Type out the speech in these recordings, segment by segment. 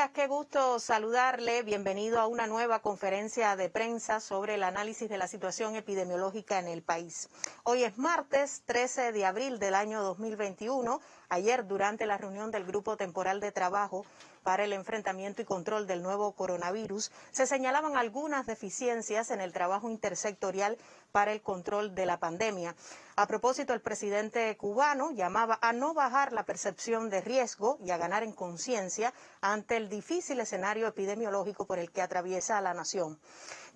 días, qué gusto saludarle. Bienvenido a una nueva conferencia de prensa sobre el análisis de la situación epidemiológica en el país. Hoy es martes 13 de abril del año 2021. Ayer, durante la reunión del Grupo Temporal de Trabajo para el enfrentamiento y control del nuevo coronavirus, se señalaban algunas deficiencias en el trabajo intersectorial para el control de la pandemia. A propósito, el presidente cubano llamaba a no bajar la percepción de riesgo y a ganar en conciencia ante el difícil escenario epidemiológico por el que atraviesa la nación.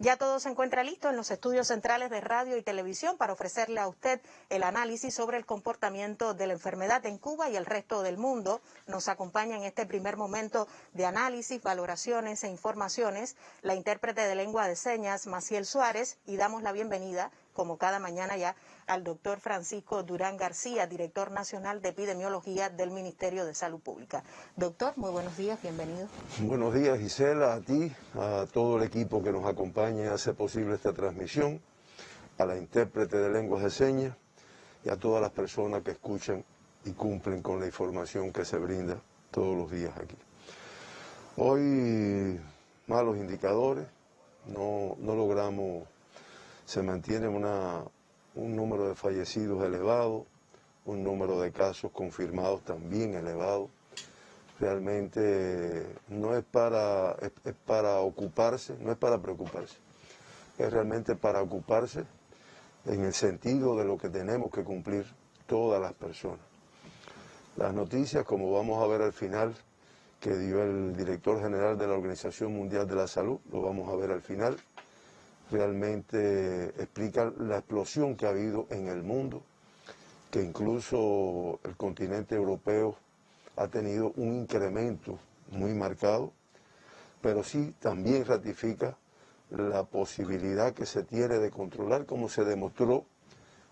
Ya todo se encuentra listo en los estudios centrales de radio y televisión para ofrecerle a usted el análisis sobre el comportamiento de la enfermedad en Cuba y el resto del mundo. Nos acompaña en este primer momento de análisis, valoraciones e informaciones la intérprete de lengua de señas, Maciel Suárez, y damos la bienvenida, como cada mañana ya, al doctor Francisco Durán García, director nacional de epidemiología del Ministerio de Salud Pública. Doctor, muy buenos días, bienvenido. Buenos días, Gisela, a ti, a todo el equipo que nos acompaña y hace posible esta transmisión, a la intérprete de lenguas de señas y a todas las personas que escuchan y cumplen con la información que se brinda todos los días aquí. Hoy, malos indicadores, no logramos, se mantiene un número de fallecidos elevado, un número de casos confirmados también elevado. Realmente no es para ocuparse, no es para preocuparse, es realmente para ocuparse en el sentido de lo que tenemos que cumplir todas las personas. Las noticias, como vamos a ver al final, que dio el director general de la Organización Mundial de la Salud, lo vamos a ver al final, realmente explican la explosión que ha habido en el mundo, que incluso el continente europeo ha tenido un incremento muy marcado, pero sí también ratifica la posibilidad que se tiene de controlar, como se demostró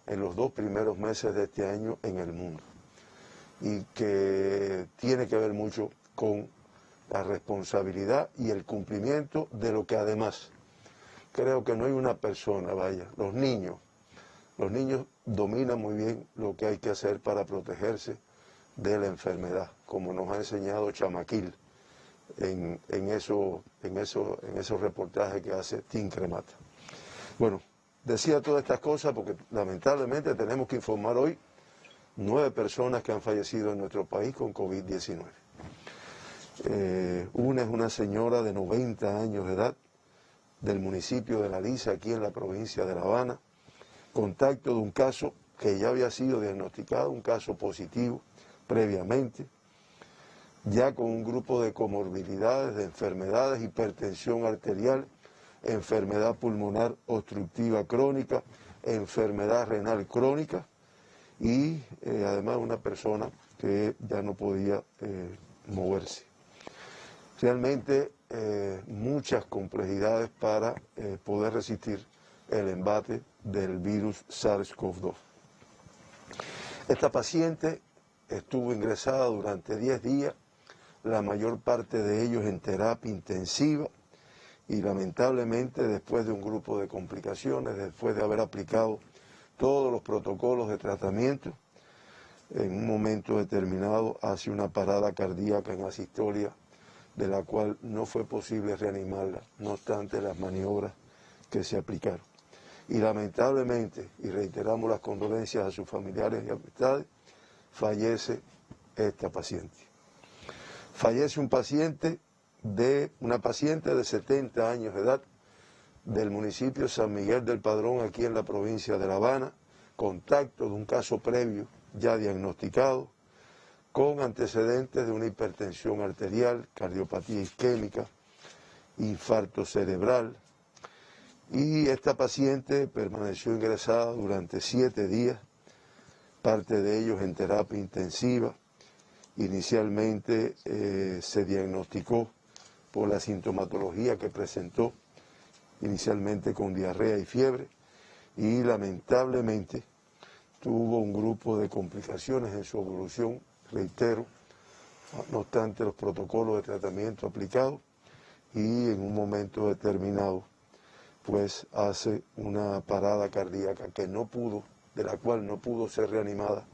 en los 2 primeros meses de este año en el mundo, y que tiene que ver mucho con la responsabilidad y el cumplimiento de lo que además creo que no hay una persona, los niños dominan muy bien lo que hay que hacer para protegerse de la enfermedad, como nos ha enseñado Chamaquil en esos reportajes que hace Tim Cremata. Bueno, decía todas estas cosas porque lamentablemente tenemos que informar hoy 9 personas que han fallecido en nuestro país con COVID-19. Una es una señora de 90 años de edad del municipio de La Lisa, aquí en la provincia de La Habana, contacto de un caso que ya había sido diagnosticado, un caso positivo previamente, ya con un grupo de comorbilidades, de enfermedades, hipertensión arterial, enfermedad pulmonar obstructiva crónica, enfermedad renal crónica y además una persona que ya no podía moverse. Realmente muchas complejidades para poder resistir el embate del virus SARS-CoV-2. Esta paciente estuvo ingresada durante 10 días, la mayor parte de ellos en terapia intensiva y lamentablemente después de un grupo de complicaciones, después de haber aplicado todos los protocolos de tratamiento, en un momento determinado hace una parada cardíaca en asistolia de la cual no fue posible reanimarla, no obstante las maniobras que se aplicaron. Y lamentablemente, y reiteramos las condolencias a sus familiares y amistades, fallece esta paciente. Fallece una paciente de 70 años de edad del municipio San Miguel del Padrón, aquí en la provincia de La Habana, contacto de un caso previo ya diagnosticado, con antecedentes de una hipertensión arterial, cardiopatía isquémica, infarto cerebral, y esta paciente permaneció ingresada durante 7 días, parte de ellos en terapia intensiva. Inicialmente se diagnosticó por la sintomatología que presentó, inicialmente con diarrea y fiebre, y lamentablemente tuvo un grupo de complicaciones en su evolución, reitero, no obstante los protocolos de tratamiento aplicados, y en un momento determinado pues hace una parada cardíaca de la cual no pudo ser reanimada,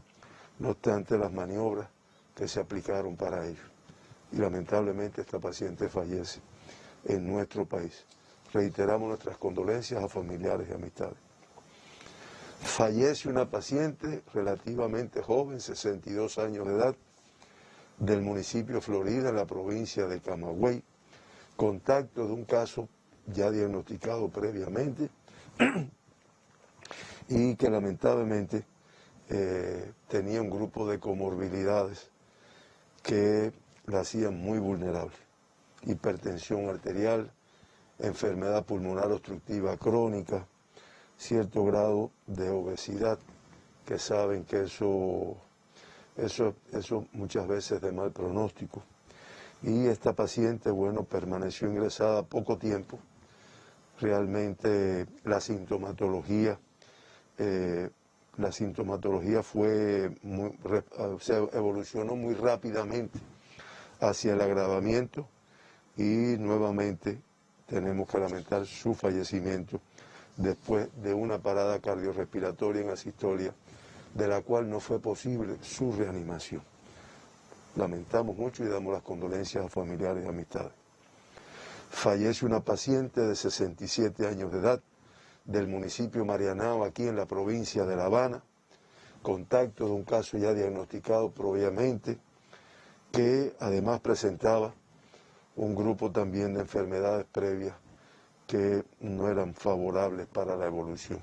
no obstante las maniobras que se aplicaron para ello. y lamentablemente esta paciente fallece en nuestro país. Reiteramos nuestras condolencias a familiares y amistades. Fallece una paciente relativamente joven, 62 años de edad, del municipio Florida, en la provincia de Camagüey, contacto de un caso ya diagnosticado previamente y que lamentablemente tenía un grupo de comorbilidades que la hacían muy vulnerable. Hipertensión arterial, enfermedad pulmonar obstructiva crónica, cierto grado de obesidad, que saben que eso muchas veces de mal pronóstico. Y esta paciente, bueno, permaneció ingresada poco tiempo. Realmente la sintomatología se evolucionó muy rápidamente hacia el agravamiento y nuevamente tenemos que lamentar su fallecimiento después de una parada cardiorrespiratoria en asistolia, de la cual no fue posible su reanimación. Lamentamos mucho y damos las condolencias a familiares y amistades. Fallece una paciente de 67 años de edad del municipio Marianao, aquí en la provincia de La Habana, contacto de un caso ya diagnosticado previamente, que además presentaba un grupo también de enfermedades previas que no eran favorables para la evolución.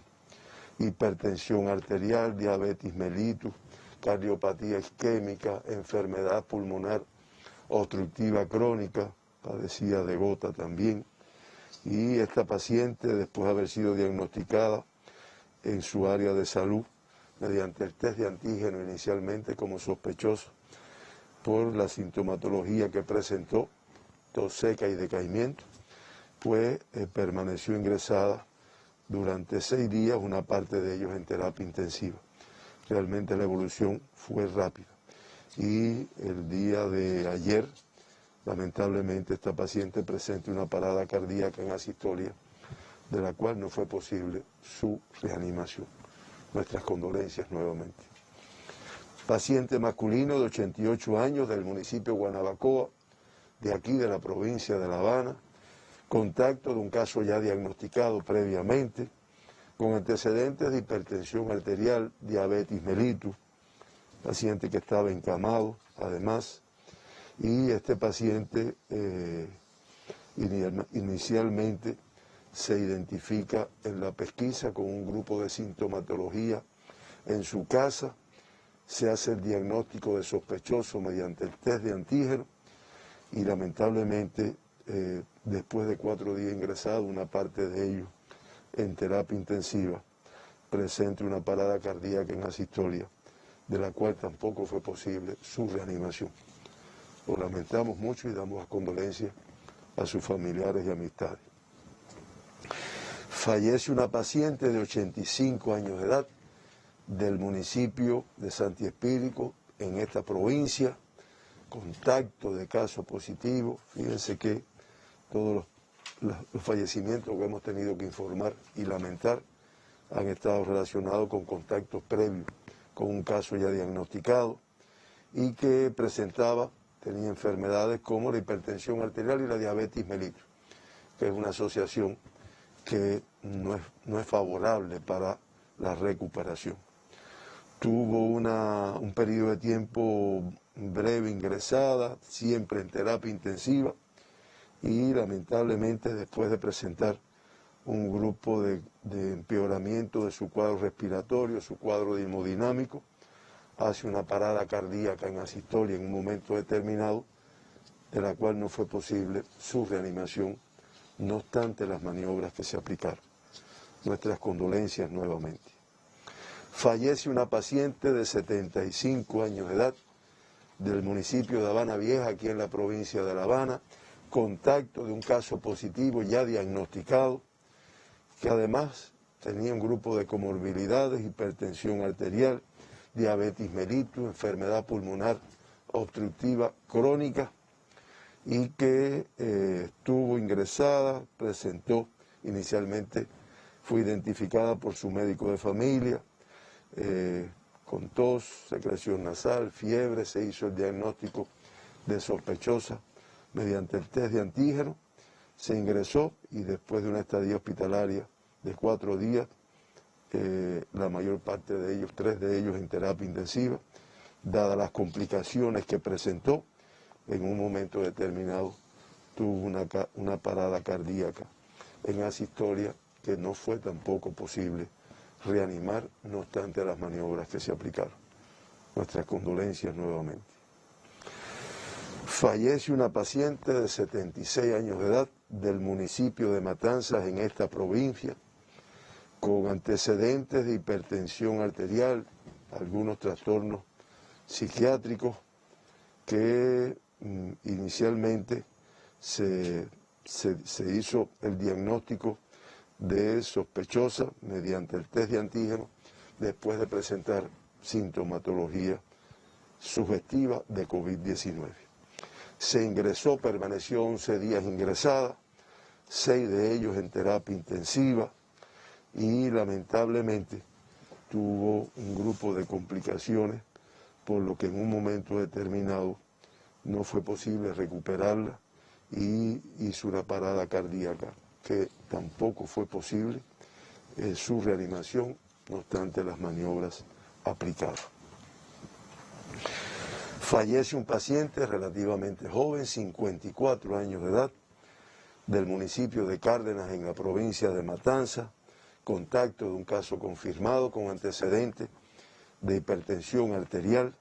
Hipertensión arterial, diabetes mellitus, cardiopatía isquémica, enfermedad pulmonar obstructiva crónica, padecía de gota también. Y esta paciente, después de haber sido diagnosticada en su área de salud, mediante el test de antígeno inicialmente como sospechoso por la sintomatología que presentó, tos seca y decaimiento, pues permaneció ingresada durante 6 días, una parte de ellos en terapia intensiva. Realmente la evolución fue rápida. Y el día de ayer, lamentablemente, esta paciente presenta una parada cardíaca en asistolia, de la cual no fue posible su reanimación. Nuestras condolencias nuevamente. Paciente masculino de 88 años del municipio de Guanabacoa, de aquí de la provincia de La Habana, contacto de un caso ya diagnosticado previamente, con antecedentes de hipertensión arterial, diabetes mellitus, paciente que estaba encamado, además, y este paciente inicialmente se identifica en la pesquisa con un grupo de sintomatología en su casa, se hace el diagnóstico de sospechoso mediante el test de antígeno y lamentablemente después de 4 días ingresado, una parte de ellos en terapia intensiva, presenta una parada cardíaca en asistolia, de la cual tampoco fue posible su reanimación. Lo lamentamos mucho y damos las condolencias a sus familiares y amistades. Fallece una paciente de 85 años de edad del municipio de Santi Espíritu, en esta provincia, contacto de caso positivo. Fíjense que todos los fallecimientos que hemos tenido que informar y lamentar han estado relacionados con contactos previos con un caso ya diagnosticado y que tenía enfermedades como la hipertensión arterial y la diabetes mellitus, que es una asociación que no es favorable para la recuperación. Tuvo un periodo de tiempo breve ingresada, siempre en terapia intensiva, y lamentablemente después de presentar un grupo de empeoramiento de su cuadro respiratorio, su cuadro hemodinámico, hace una parada cardíaca en asistolia en un momento determinado, de la cual no fue posible su reanimación, no obstante las maniobras que se aplicaron. Nuestras condolencias nuevamente. Fallece una paciente de 75 años de edad del municipio de Habana Vieja, aquí en la provincia de La Habana, contacto de un caso positivo ya diagnosticado, que además tenía un grupo de comorbilidades, hipertensión arterial, diabetes mellitus, enfermedad pulmonar obstructiva crónica, y que estuvo ingresada, inicialmente fue identificada por su médico de familia, con tos, secreción nasal, fiebre, se hizo el diagnóstico de sospechosa mediante el test de antígeno. Se ingresó y después de una estadía hospitalaria de 4 días, la mayor parte de ellos, 3 de ellos en terapia intensiva, dadas las complicaciones que presentó, en un momento determinado tuvo una parada cardíaca en asistolia que no fue tampoco posible reanimar, no obstante las maniobras que se aplicaron. Nuestras condolencias nuevamente. Fallece una paciente de 76 años de edad del municipio de Matanzas en esta provincia, con antecedentes de hipertensión arterial, algunos trastornos psiquiátricos que inicialmente se hizo el diagnóstico de sospechosa mediante el test de antígeno después de presentar sintomatología sugestiva de COVID-19. Se ingresó, permaneció 11 días ingresada, 6 de ellos en terapia intensiva y lamentablemente tuvo un grupo de complicaciones, por lo que en un momento determinado no fue posible recuperarla y hizo una parada cardíaca, que tampoco fue posible su reanimación, no obstante las maniobras aplicadas. Fallece un paciente relativamente joven, 54 años de edad, del municipio de Cárdenas en la provincia de Matanzas, contacto de un caso confirmado con antecedentes de hipertensión arterial,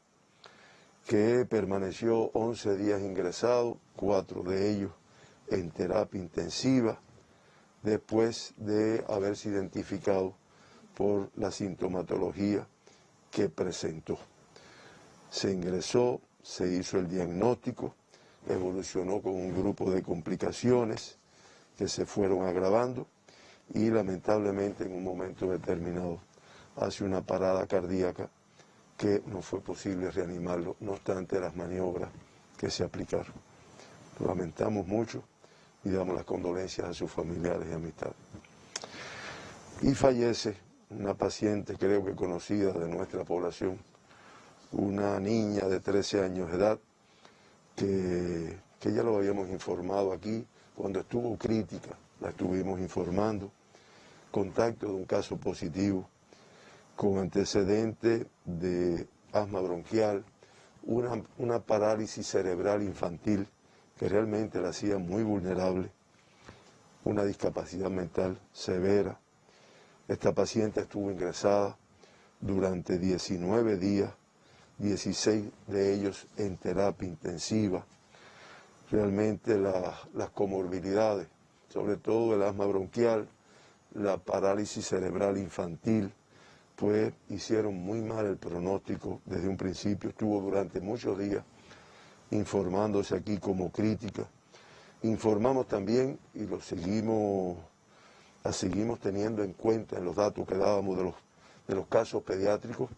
que permaneció 11 días ingresado, 4 de ellos en terapia intensiva, después de haberse identificado por la sintomatología que presentó. Se ingresó, se hizo el diagnóstico, evolucionó con un grupo de complicaciones que se fueron agravando y lamentablemente en un momento determinado hace una parada cardíaca que no fue posible reanimarlo, no obstante las maniobras que se aplicaron. Lo lamentamos mucho y damos las condolencias a sus familiares y amistades. Y fallece una paciente, creo que conocida de nuestra población, una niña de 13 años de edad, que ya lo habíamos informado aquí, cuando estuvo crítica, la estuvimos informando, contacto de un caso positivo, con antecedente de asma bronquial, una parálisis cerebral infantil que realmente la hacía muy vulnerable, una discapacidad mental severa. Esta paciente estuvo ingresada durante 19 días, 16 de ellos en terapia intensiva. Realmente las comorbilidades, sobre todo el asma bronquial, la parálisis cerebral infantil, pues hicieron muy mal el pronóstico desde un principio. Estuvo durante muchos días informándose aquí como crítica. Informamos también y la seguimos teniendo en cuenta en los datos que dábamos de los casos pediátricos,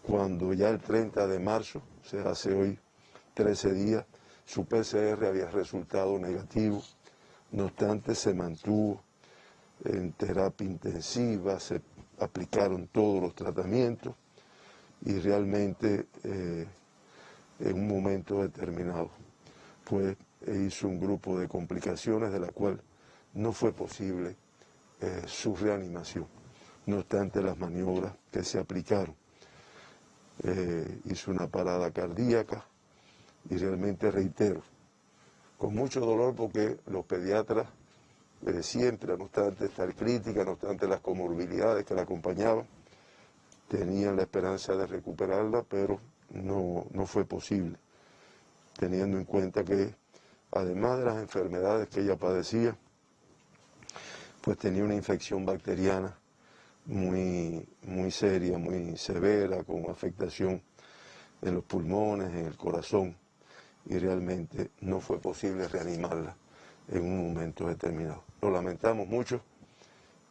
cuando ya el 30 de marzo, o sea, hace hoy 13 días, su PCR había resultado negativo. No obstante, se mantuvo en terapia intensiva, se aplicaron todos los tratamientos y realmente en un momento determinado pues hizo un grupo de complicaciones de la cual no fue posible su reanimación, no obstante las maniobras que se aplicaron. Hizo una parada cardíaca y realmente reitero, con mucho dolor, porque los pediatras siempre, no obstante estar crítica, no obstante las comorbilidades que la acompañaban, tenían la esperanza de recuperarla, pero no fue posible, teniendo en cuenta que además de las enfermedades que ella padecía, pues tenía una infección bacteriana muy seria, muy severa, con afectación en los pulmones, en el corazón, y realmente no fue posible reanimarla en un momento determinado. Lo lamentamos mucho,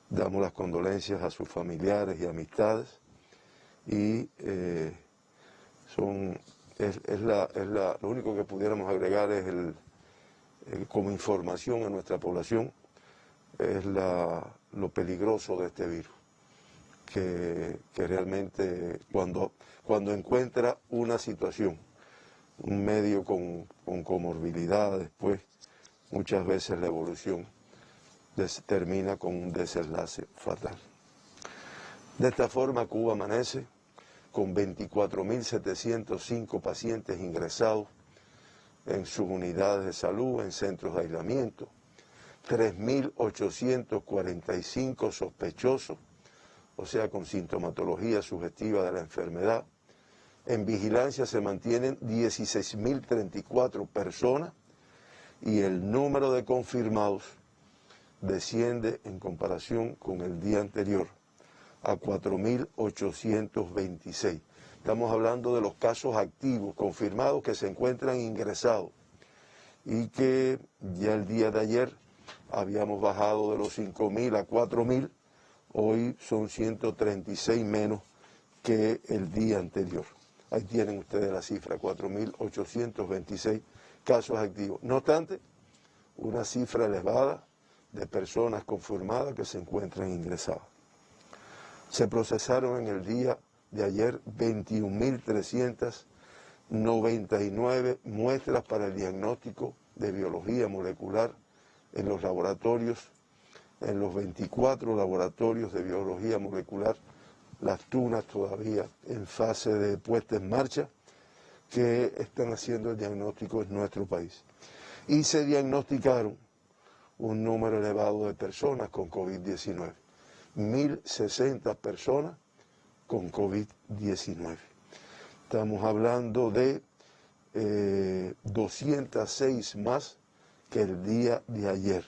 damos las condolencias a sus familiares y amistades, y lo único que pudiéramos agregar es como información a nuestra población, es lo peligroso de este virus, que realmente cuando encuentra una situación un medio con comorbilidades, pues muchas veces la evolución termina con un desenlace fatal. De esta forma, Cuba amanece con 24.705 pacientes ingresados en sus unidades de salud, en centros de aislamiento, 3.845 sospechosos, o sea, con sintomatología sugestiva de la enfermedad. En vigilancia se mantienen 16.034 personas y el número de confirmados desciende en comparación con el día anterior a 4.826. Estamos hablando de los casos activos, confirmados, que se encuentran ingresados y que ya el día de ayer habíamos bajado de los 5.000 a 4.000, hoy son 136 menos que el día anterior. Ahí tienen ustedes la cifra, 4.826 casos activos. No obstante, una cifra elevada de personas confirmadas que se encuentran ingresadas. Se procesaron en el día de ayer 21.399 muestras para el diagnóstico de biología molecular en los laboratorios, en los 24 laboratorios de biología molecular, las tunas todavía en fase de puesta en marcha, que están haciendo el diagnóstico en nuestro país. Y se diagnosticaron un número elevado de personas con COVID-19, 1.060 personas con COVID-19. Estamos hablando de 206 más que el día de ayer.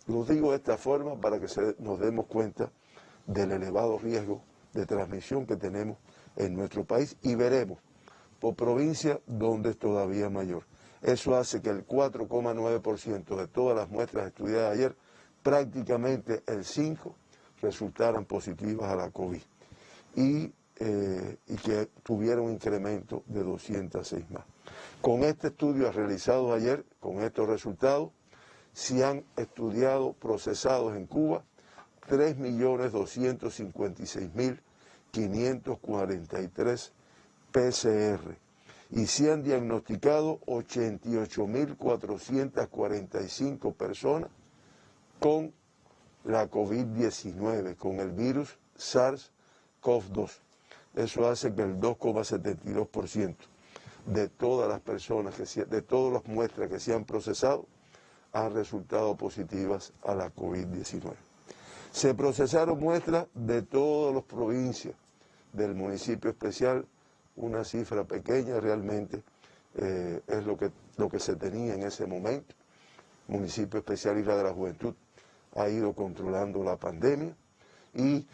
Lo digo de esta forma para que nos demos cuenta del elevado riesgo de transmisión que tenemos en nuestro país y veremos por provincia donde es todavía mayor. Eso hace que el 4,9% de todas las muestras estudiadas ayer, prácticamente el 5% resultaran positivas a la COVID y que tuviera un incremento de 206 más. Con este estudio realizado ayer, con estos resultados, se han estudiado, procesados en Cuba, 3.256.543 PCR y se han diagnosticado 88.445 personas con la COVID-19, con el virus SARS-CoV-2. Eso hace que el 2,72% de todas las personas, de todas las muestras que se han procesado, han resultado positivas a la COVID-19. Se procesaron muestras de todas las provincias del municipio especial, una cifra pequeña realmente, es lo que se tenía en ese momento. El municipio especial Isla de la Juventud ha ido controlando la pandemia y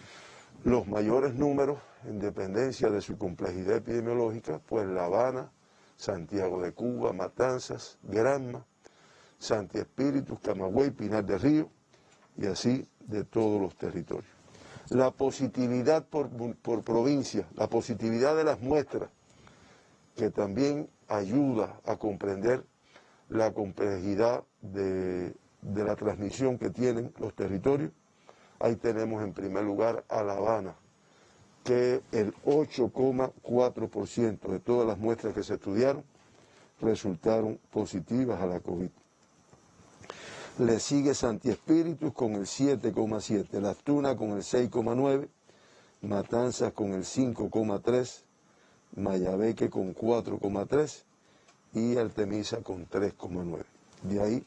los mayores números, en dependencia de su complejidad epidemiológica, pues La Habana, Santiago de Cuba, Matanzas, Granma, Santi Espíritu, Camagüey, Pinar del Río y así de todos los territorios. La positividad por provincia, la positividad de las muestras, que también ayuda a comprender la complejidad de la transmisión que tienen los territorios. Ahí tenemos en primer lugar a La Habana, que el 8,4% de todas las muestras que se estudiaron resultaron positivas a la COVID. Le sigue Santi Espíritus con el 7,7%, Las Tunas con el 6,9%, Matanzas con el 5,3%, Mayabeque con 4,3% y Artemisa con 3,9%. De ahí,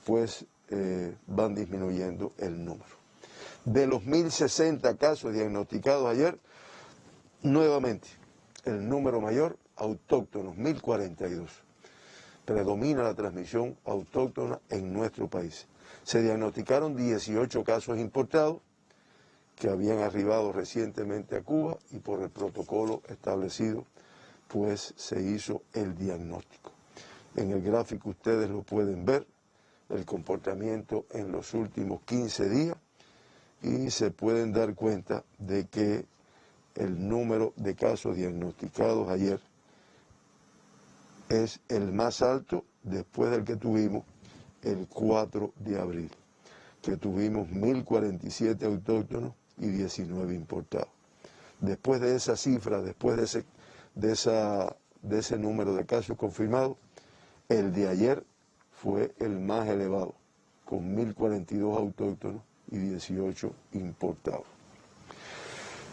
pues, van disminuyendo el número. De los 1.060 casos diagnosticados ayer, nuevamente, el número mayor, autóctonos, 1.042. Predomina la transmisión autóctona en nuestro país. Se diagnosticaron 18 casos importados que habían arribado recientemente a Cuba y por el protocolo establecido, pues se hizo el diagnóstico. En el gráfico ustedes lo pueden ver, el comportamiento en los últimos 15 días y se pueden dar cuenta de que el número de casos diagnosticados ayer es el más alto después del que tuvimos el 4 de abril, que tuvimos 1.047 autóctonos y 19 importados. Después de esa cifra, después de esa de ese número de casos confirmados, el de ayer fue el más elevado, con 1.042 autóctonos y 18 importados.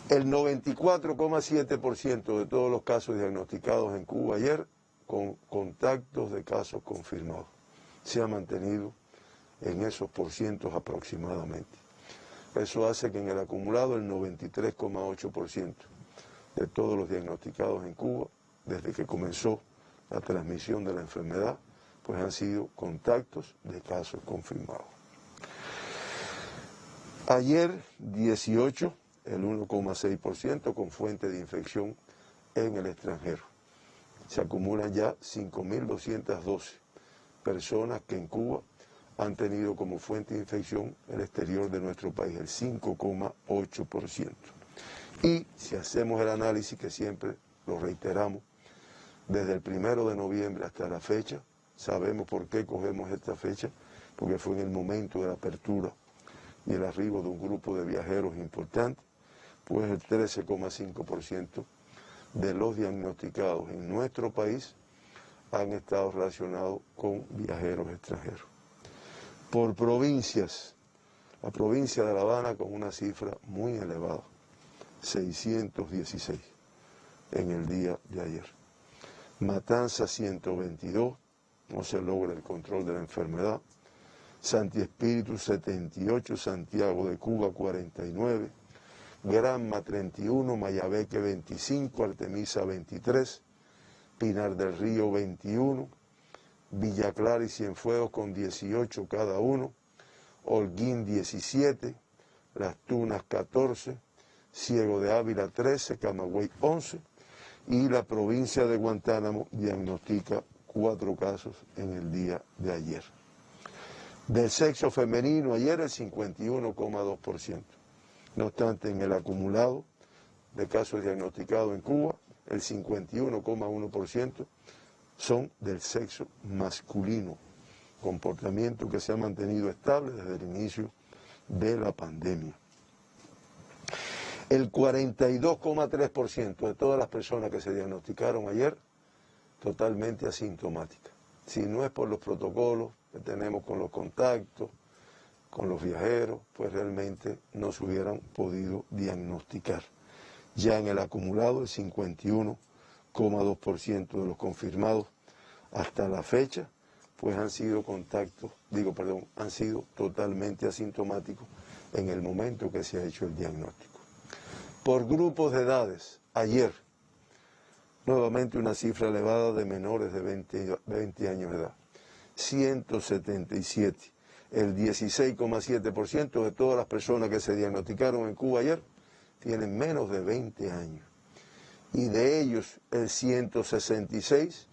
El 94,7% de todos los casos diagnosticados en Cuba ayer con contactos de casos confirmados. Se ha mantenido en esos porcientos aproximadamente. Eso hace que en el acumulado el 93,8% de todos los diagnosticados en Cuba, desde que comenzó la transmisión de la enfermedad, pues han sido contactos de casos confirmados. Ayer 18, el 1,6% con fuente de infección en el extranjero. Se acumulan ya 5.212 personas que en Cuba han tenido como fuente de infección el exterior de nuestro país, el 5,8%. Y si hacemos el análisis, que siempre lo reiteramos, desde el 1 de noviembre hasta la fecha, sabemos por qué cogemos esta fecha, porque fue en el momento de la apertura y el arribo de un grupo de viajeros importante, pues el 13,5% de los diagnosticados en nuestro país han estado relacionados con viajeros extranjeros. Por provincias, la provincia de La Habana con una cifra muy elevada, 616 en el día de ayer. Matanzas 122, no se logra el control de la enfermedad. Santi Espíritu 78, Santiago de Cuba 49, Granma 31, Mayabeque 25, Artemisa 23, Pinar del Río 21, Villa Clara y Cienfuegos con 18 cada uno, Holguín 17, Las Tunas 14, Ciego de Ávila 13, Camagüey 11 y la provincia de Guantánamo diagnostica 4 casos en el día de ayer. Del sexo femenino ayer el 51,2%. No obstante, en el acumulado de casos diagnosticados en Cuba, el 51,1% son del sexo masculino, comportamiento que se ha mantenido estable desde el inicio de la pandemia. El 42,3% de todas las personas que se diagnosticaron ayer, totalmente asintomáticas. Si no es por los protocolos que tenemos con los contactos, con los viajeros, pues realmente no se hubieran podido diagnosticar. Ya en el acumulado, el 51,2% de los confirmados hasta la fecha, pues han sido han sido totalmente asintomáticos en el momento que se ha hecho el diagnóstico. Por grupos de edades, ayer, nuevamente una cifra elevada de menores de 20 años de edad, 177. El 16,7% de todas las personas que se diagnosticaron en Cuba ayer tienen menos de 20 años. Y de ellos, el 166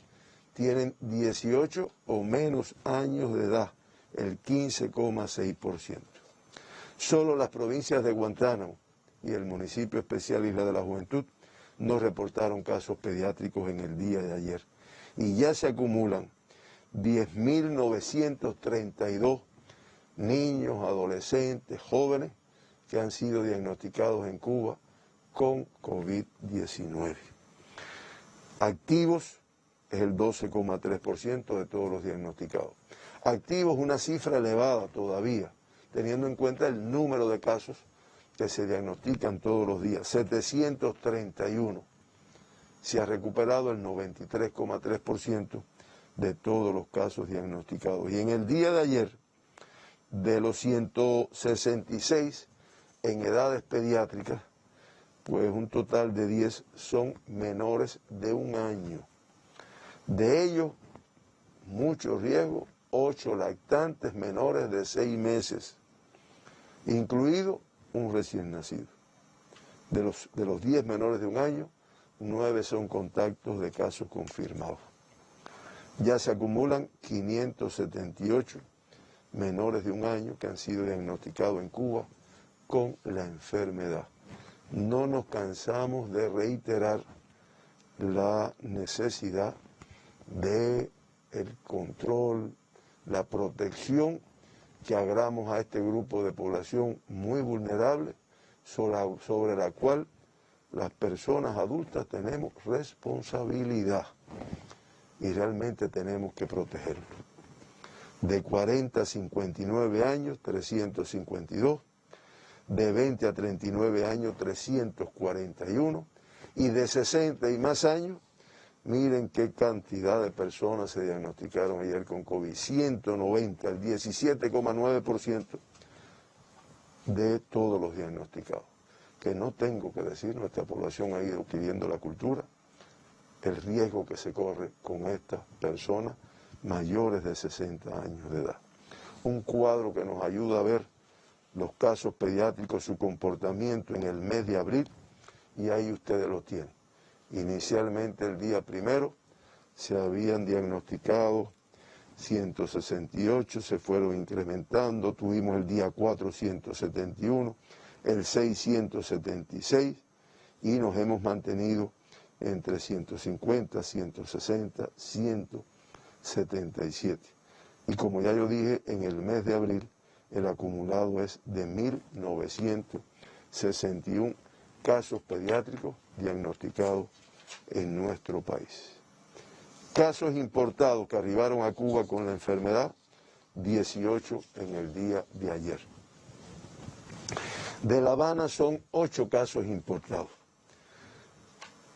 tienen 18 o menos años de edad, el 15,6%. Solo las provincias de Guantánamo y el municipio especial Isla de la Juventud no reportaron casos pediátricos en el día de ayer. Y ya se acumulan 10.932 niños, adolescentes, jóvenes que han sido diagnosticados en Cuba con COVID-19. Activos es el 12,3% de todos los diagnosticados. Activos una cifra elevada todavía, teniendo en cuenta el número de casos que se diagnostican todos los días, 731. Se ha recuperado el 93,3% de todos los casos diagnosticados. Y en el día de ayer, de los 166 en edades pediátricas, pues un total de 10 son menores de 1 año. De ellos, mucho riesgo, 8 lactantes menores de 6 meses, incluido un recién nacido. De los 10 menores de 1 año, 9 son contactos de casos confirmados. Ya se acumulan 578 menores de 1 año que han sido diagnosticados en Cuba con la enfermedad. No nos cansamos de reiterar la necesidad de el control, la protección que hagamos a este grupo de población muy vulnerable, sobre la cual las personas adultas tenemos responsabilidad y realmente tenemos que protegerlos. De 40 a 59 años, 352, de 20 a 39 años, 341, y de 60 y más años, miren qué cantidad de personas se diagnosticaron ayer con COVID, 190, el 17,9% de todos los diagnosticados. Que no tengo que decir, nuestra población ha ido adquiriendo la cultura, el riesgo que se corre con estas personas mayores de 60 años de edad. Un cuadro que nos ayuda a ver los casos pediátricos, su comportamiento en el mes de abril, y ahí ustedes lo tienen. Inicialmente el día 1 se habían diagnosticado 168, se fueron incrementando, tuvimos el día 4 171, el 6 176 y nos hemos mantenido entre 150, 160, 177. Y como ya yo dije, en el mes de abril el acumulado es de 1.961 casos pediátricos diagnosticados en nuestro país. Casos importados que arribaron a Cuba con la enfermedad, 18 en el día de ayer. De La Habana son 8 casos importados.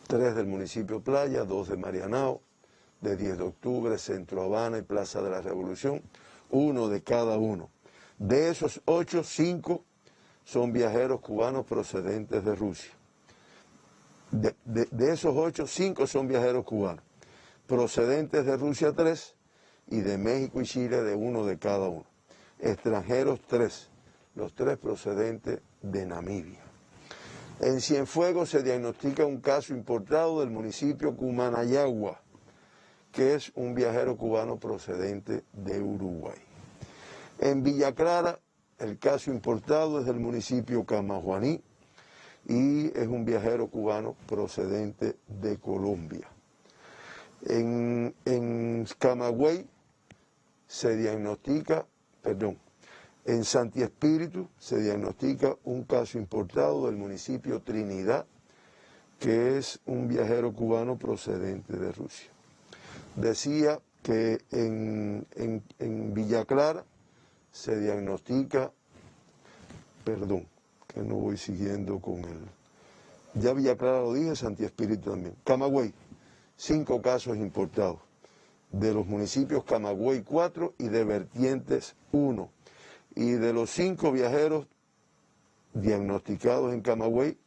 3 del municipio Playa, 2 de Marianao, de 10 de octubre, Centro Habana y Plaza de la Revolución, 1 de cada uno. De esos 8, 5 son viajeros cubanos procedentes de Rusia. De esos 8, 5 son viajeros cubanos, procedentes de Rusia 3 y de México y Chile de 1 de cada uno. Extranjeros 3, los 3 procedentes de Namibia. En Cienfuegos se diagnostica un caso importado del municipio Cumanayagua, que es un viajero cubano procedente de Uruguay. En Villa Clara, el caso importado es del municipio Camajuaní y es un viajero cubano procedente de Colombia. En Camagüey se diagnostica, en Santi Espíritu se diagnostica un caso importado del municipio Trinidad, que es un viajero cubano procedente de Rusia. Decía que en Villa Clara se diagnostica, que no voy siguiendo con él. Ya Villa Clara lo dije, Santi Espíritu también. Camagüey, 5 casos importados. De los municipios Camagüey 4 y de Vertientes 1. Y de los 5 viajeros diagnosticados en Camagüey,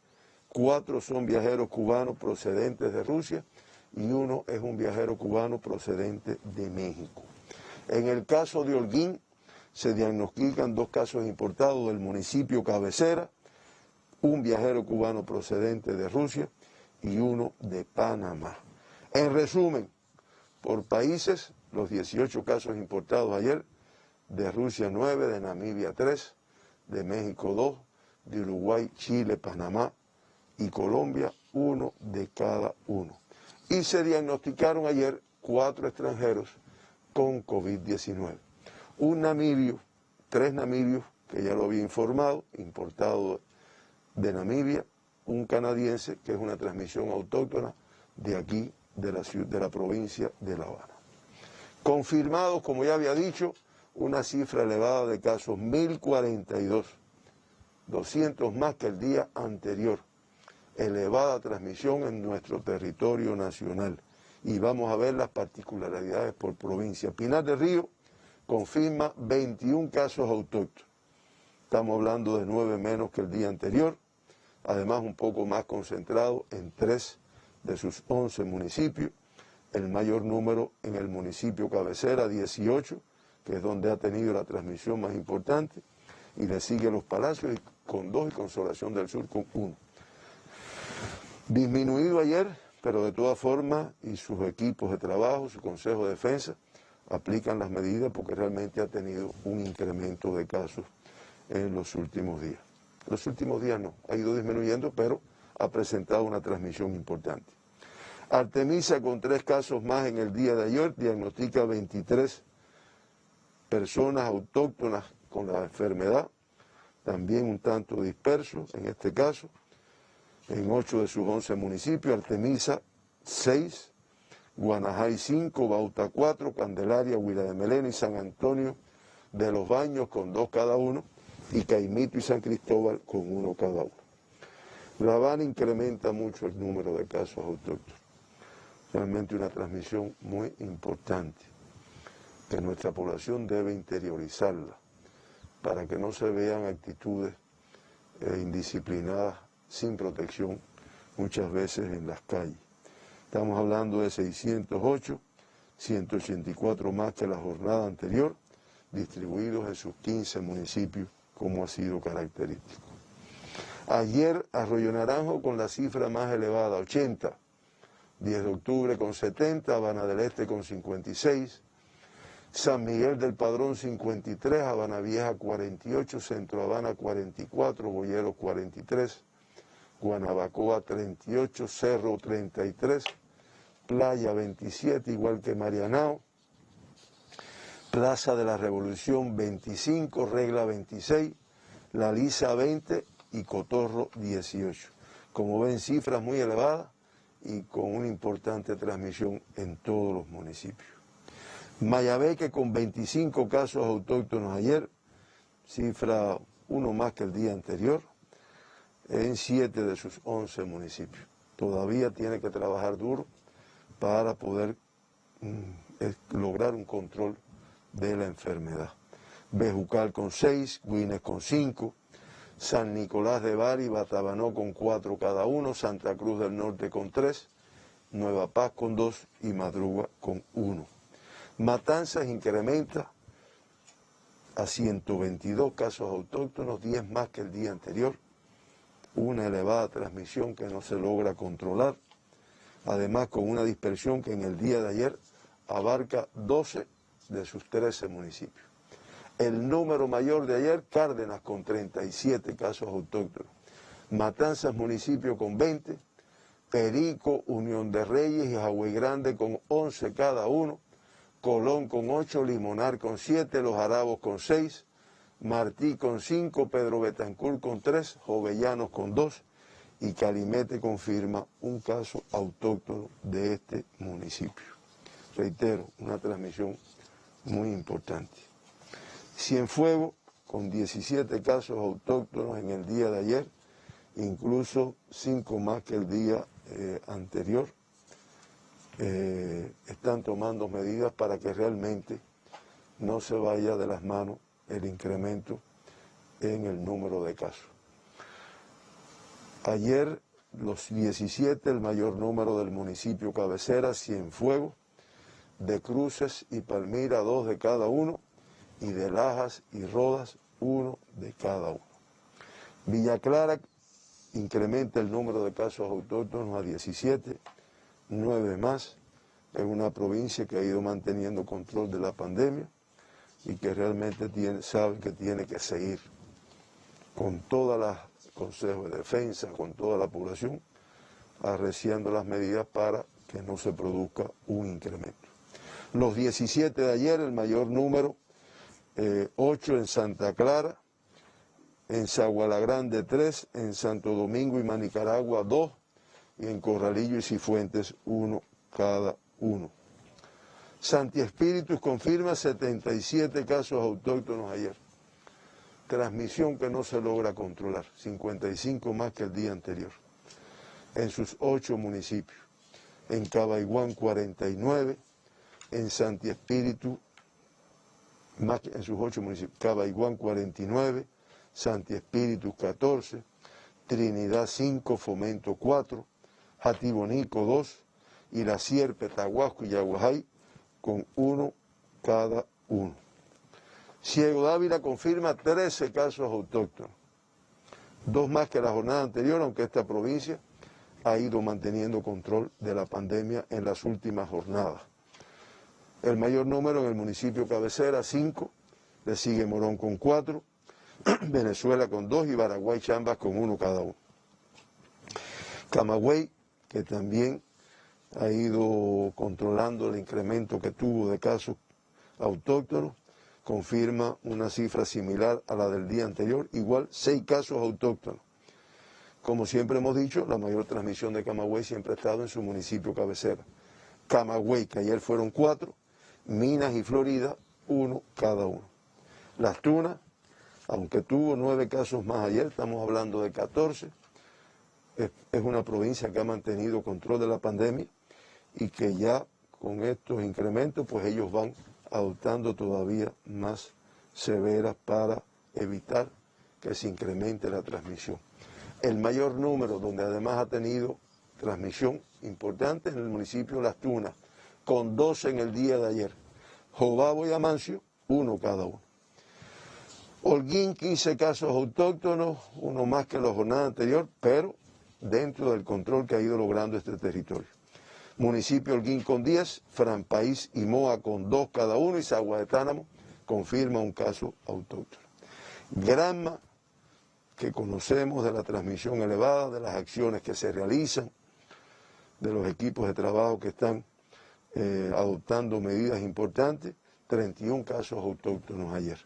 4 son viajeros cubanos procedentes de Rusia y 1 es un viajero cubano procedente de México. En el caso de Holguín se diagnostican 2 casos importados del municipio Cabecera, un viajero cubano procedente de Rusia y 1 de Panamá. En resumen, por países, los 18 casos importados ayer, de Rusia 9, de Namibia 3, de México 2, de Uruguay, Chile, Panamá y Colombia, 1 de cada uno. Y se diagnosticaron ayer 4 extranjeros con COVID-19. Un namibio, 3 namibios, que ya lo había informado, importado de Namibia, un canadiense, que es una transmisión autóctona de aquí, de la provincia de La Habana. Confirmados, como ya había dicho, una cifra elevada de casos, 1.042, 200 más que el día anterior. Elevada transmisión en nuestro territorio nacional. Y vamos a ver las particularidades por provincia. Pinar del Río confirma 21 casos autóctonos. Estamos hablando de 9 menos que el día anterior. Además, un poco más concentrado en 3 de sus 11 municipios. El mayor número en el municipio Cabecera, 18, que es donde ha tenido la transmisión más importante. Y le sigue Los Palacios con 2 y Consolación del Sur con 1. Disminuido ayer, pero de todas formas, y sus equipos de trabajo, su Consejo de Defensa, aplican las medidas porque realmente ha tenido un incremento de casos en los últimos días. Los últimos días no, ha ido disminuyendo, pero ha presentado una transmisión importante. Artemisa, con 3 casos más en el día de ayer, diagnostica 23 personas autóctonas con la enfermedad, también un tanto dispersos en este caso. en 8 de sus 11 municipios, Artemisa 6, Guanajay 5, Bauta 4, Candelaria, Huila de Melena y San Antonio de los Baños con 2 cada uno, y Caimito y San Cristóbal con 1 cada uno. La Habana incrementa mucho el número de casos autóctonos. Realmente una transmisión muy importante, que nuestra población debe interiorizarla para que no se vean actitudes indisciplinadas, sin protección, muchas veces en las calles. Estamos hablando de 608, 184 más que la jornada anterior, distribuidos en sus 15 municipios, como ha sido característico. Ayer Arroyo Naranjo con la cifra más elevada, 80, 10 de octubre con 70, Habana del Este con 56, San Miguel del Padrón 53, Habana Vieja 48, Centro Habana 44, Boyeros 43, Guanabacoa 38, Cerro 33, Playa 27, igual que Marianao, Plaza de la Revolución 25, Regla 26, La Lisa 20 y Cotorro 18. Como ven, cifras muy elevadas y con una importante transmisión en todos los municipios. Mayabeque con 25 casos autóctonos ayer, cifra uno más que el día anterior, en 7 de sus 11 municipios. Todavía tiene que trabajar duro para poder lograr un control de la enfermedad. Bejucal con 6, Guines con 5, San Nicolás de Bari y Batabanó con 4 cada uno, Santa Cruz del Norte con 3, Nueva Paz con 2 y Madruga con 1. Matanzas incrementa a 122 casos autóctonos, 10 más que el día anterior, una elevada transmisión que no se logra controlar, además con una dispersión que en el día de ayer abarca 12 de sus 13 municipios. El número mayor de ayer, Cárdenas con 37 casos autóctonos, Matanzas municipio con 20, Perico, Unión de Reyes y Jagüey Grande con 11 cada uno, Colón con 8, Limonar con 7, Los Arabos con 6, Martí con 5, Pedro Betancur con 3, Jovellanos con 2 y Calimete confirma un caso autóctono de este municipio. Reitero, una transmisión muy importante. Cienfuegos con 17 casos autóctonos en el día de ayer, incluso 5 más que el día anterior. Están tomando medidas para que realmente no se vaya de las manos el incremento en el número de casos. Ayer los 17, el mayor número del municipio cabecera, Cienfuegos, de Cruces y Palmira 2 de cada uno, y de Lajas y Rodas 1 de cada uno. Villa Clara incrementa el número de casos autóctonos a 17, 9 más, en una provincia que ha ido manteniendo control de la pandemia y que realmente sabe que tiene que seguir con todas las consejos de defensa, con toda la población, arreciando las medidas para que no se produzca un incremento. Los 17 de ayer, el mayor número, 8 en Santa Clara, en Zagualagrande 3, en Santo Domingo y Manicaragua 2, y en Corralillo y Cifuentes 1 cada uno. Santi Espíritus confirma 77 casos autóctonos ayer. Transmisión que no se logra controlar, 55 más que el día anterior, en sus 8 municipios. En Cabaiguán 49, en Santi Espíritus, más que en sus 8 municipios, Cabaiguán 49, Santi Espíritus 14, Trinidad 5, Fomento 4, Jatibonico 2, y La Sierpe, Tahuasco y Yaguajay con 1 cada uno. Ciego Dávila confirma 13 casos autóctonos, 2 más que la jornada anterior, aunque esta provincia ha ido manteniendo control de la pandemia en las últimas jornadas. El mayor número en el municipio cabecera, 5, le sigue Morón con 4, Venezuela con 2 y Baraguay Chambas con 1 cada uno. Camagüey, que también ha ido controlando el incremento que tuvo de casos autóctonos, confirma una cifra similar a la del día anterior, igual 6 casos autóctonos, como siempre hemos dicho, la mayor transmisión de Camagüey siempre ha estado en su municipio cabecera. Camagüey, que ayer fueron 4, Minas y Florida, 1 cada uno. Las Tunas, aunque tuvo 9 casos más ayer, estamos hablando de 14, es una provincia que ha mantenido control de la pandemia y que ya con estos incrementos, pues ellos van adoptando todavía más severas para evitar que se incremente la transmisión. El mayor número, donde además ha tenido transmisión importante, en el municipio de Las Tunas, con 12 en el día de ayer. Jobabo y Amancio, 1 cada uno. Holguín, 15 casos autóctonos, 1 más que la jornada anterior, pero dentro del control que ha ido logrando este territorio. Municipio Holguín con 10, Franpaís y Moa con 2 cada uno, y Sagua de Tánamo confirma un caso autóctono. Granma, que conocemos de la transmisión elevada, de las acciones que se realizan, de los equipos de trabajo que están adoptando medidas importantes, 31 casos autóctonos ayer.